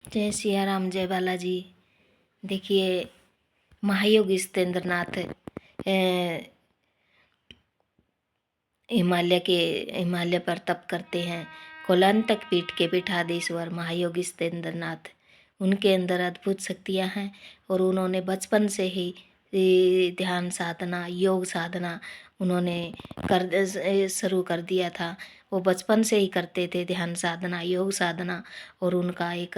जय सिया राम, जय बालाजी। देखिए, महायोगी सत्येंद्रनाथ हिमालय पर तप करते हैं। कोलन तक पीट के बिठा दे ईश्वर महायोगी सत्येंद्रनाथ। उनके अंदर अद्भुत शक्तियाँ हैं और उन्होंने बचपन से ही ध्यान साधना, योग साधना उन्होंने शुरू कर दिया था। वो बचपन से ही करते थे ध्यान साधना, योग साधना। और उनका एक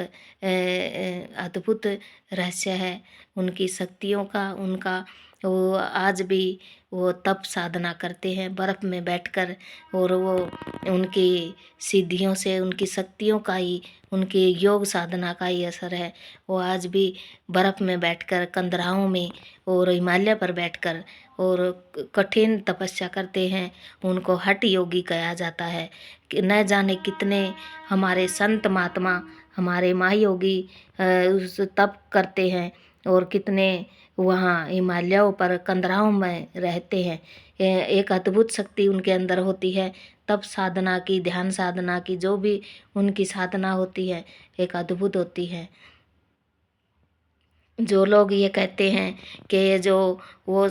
अद्भुत रहस्य है उनकी शक्तियों का। उनका वो आज भी वो तप साधना करते हैं बर्फ़ में बैठकर। और वो उनकी सिद्धियों से, उनकी शक्तियों का ही, उनके योग साधना का ही असर है। वो आज भी बर्फ़ में बैठकर, कंदराओं में और हिमालय पर बैठकर और कठिन तपस्या करते हैं। उनको हठ योगी कहा जाता है कि न जाने कितने हमारे संत महात्मा, हमारे महायोगी उस तप करते हैं और कितने वहाँ हिमालयों पर कंदराओं में रहते हैं। एक अद्भुत शक्ति उनके अंदर होती है। तप साधना की, ध्यान साधना की, जो भी उनकी साधना होती है एक अद्भुत होती है। जो लोग ये कहते हैं कि ये जो वो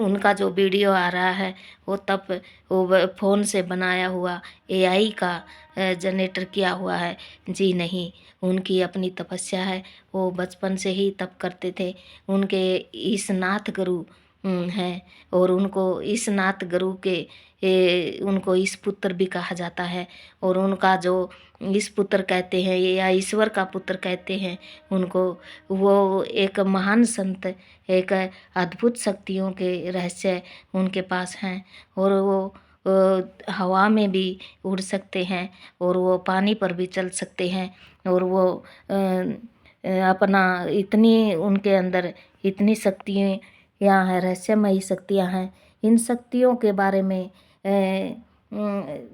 उनका जो वीडियो आ रहा है वो तप वो फ़ोन से बनाया हुआ एआई का जनरेटर किया हुआ है, जी नहीं, उनकी अपनी तपस्या है। वो बचपन से ही तप करते थे। उनके ईशनाथ गुरु हैं और उनको ईशनाथ गुरु के उनको ईश पुत्र भी कहा जाता है। और उनका जो ईश पुत्र कहते हैं या ईश्वर का पुत्र कहते हैं उनको, वो एक महान संत, एक अद्भुत शक्तियों के रहस्य उनके पास हैं। और वो हवा में भी उड़ सकते हैं और वो पानी पर भी चल सकते हैं। और वो अपना इतनी उनके अंदर इतनी शक्तियाँ यहाँ है, रहस्यमयी शक्तियाँ हैं। इन शक्तियों के बारे में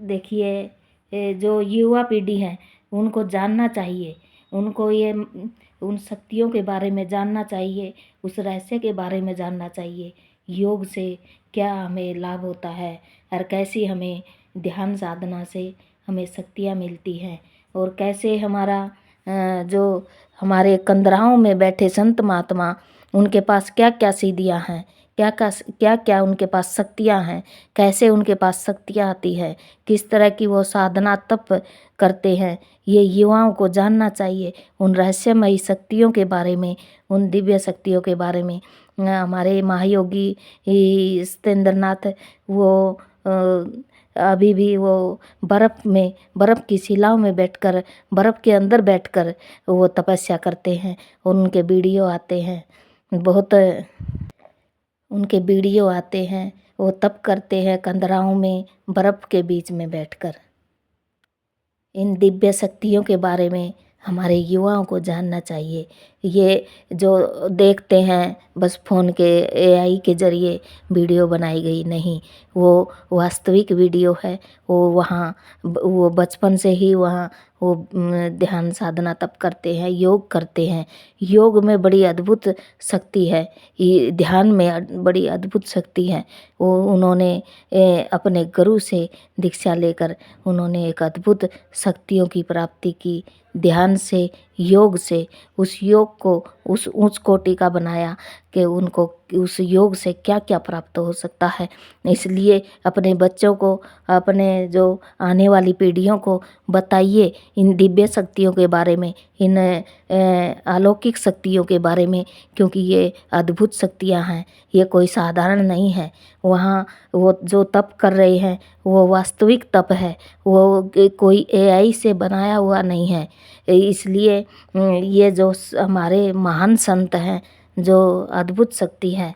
देखिए, जो युवा पीढ़ी है उनको जानना चाहिए। उनको ये उन शक्तियों के बारे में जानना चाहिए, उस रहस्य के बारे में जानना चाहिए। योग से क्या हमें लाभ होता है और कैसी हमें ध्यान साधना से हमें शक्तियाँ मिलती हैं। और कैसे हमारा जो हमारे कंदराओं में बैठे संत महात्मा, उनके पास क्या क्या सिद्धियाँ हैं, क्या क्या उनके पास शक्तियाँ हैं, कैसे उनके पास शक्तियाँ आती है, किस तरह की वो साधना तप करते हैं, ये युवाओं को जानना चाहिए। उन रहस्यमयी शक्तियों के बारे में, उन दिव्य शक्तियों के बारे में हमारे महायोगी सत्येंद्रनाथ वो अभी भी वो बर्फ़ की शिलाओं में बैठकर, बर्फ़ के अंदर बैठकर वो तपस्या करते हैं। और उनके वीडियो आते हैं, बहुत उनके वीडियो आते हैं। वो तप करते हैं कंदराओं में बर्फ़ के बीच में बैठकर। इन दिव्य शक्तियों के बारे में हमारे युवाओं को जानना चाहिए। ये जो देखते हैं बस फ़ोन के एआई के ज़रिए वीडियो बनाई गई नहीं, वो वास्तविक वीडियो है। वो बचपन से ही वहाँ वो ध्यान साधना तप करते हैं, योग करते हैं। योग में बड़ी अद्भुत शक्ति है, ये ध्यान में बड़ी अद्भुत शक्ति है। वो उन्होंने अपने गुरु से दीक्षा लेकर उन्होंने एक अद्भुत शक्तियों की प्राप्ति की। ध्यान से, योग से, उस योग को उस उच्च कोटि का बनाया कि उनको उस योग से क्या क्या प्राप्त हो सकता है। इसलिए अपने बच्चों को, अपने जो आने वाली पीढ़ियों को बताइए इन दिव्य शक्तियों के बारे में, इन अलौकिक शक्तियों के बारे में, क्योंकि ये अद्भुत शक्तियाँ हैं, ये कोई साधारण नहीं है। वहाँ वो जो तप कर रहे हैं वो वास्तविक तप है, वो कोई एआई से बनाया हुआ नहीं है। इसलिए ये जो हमारे महान संत हैं, जो अद्भुत शक्ति है,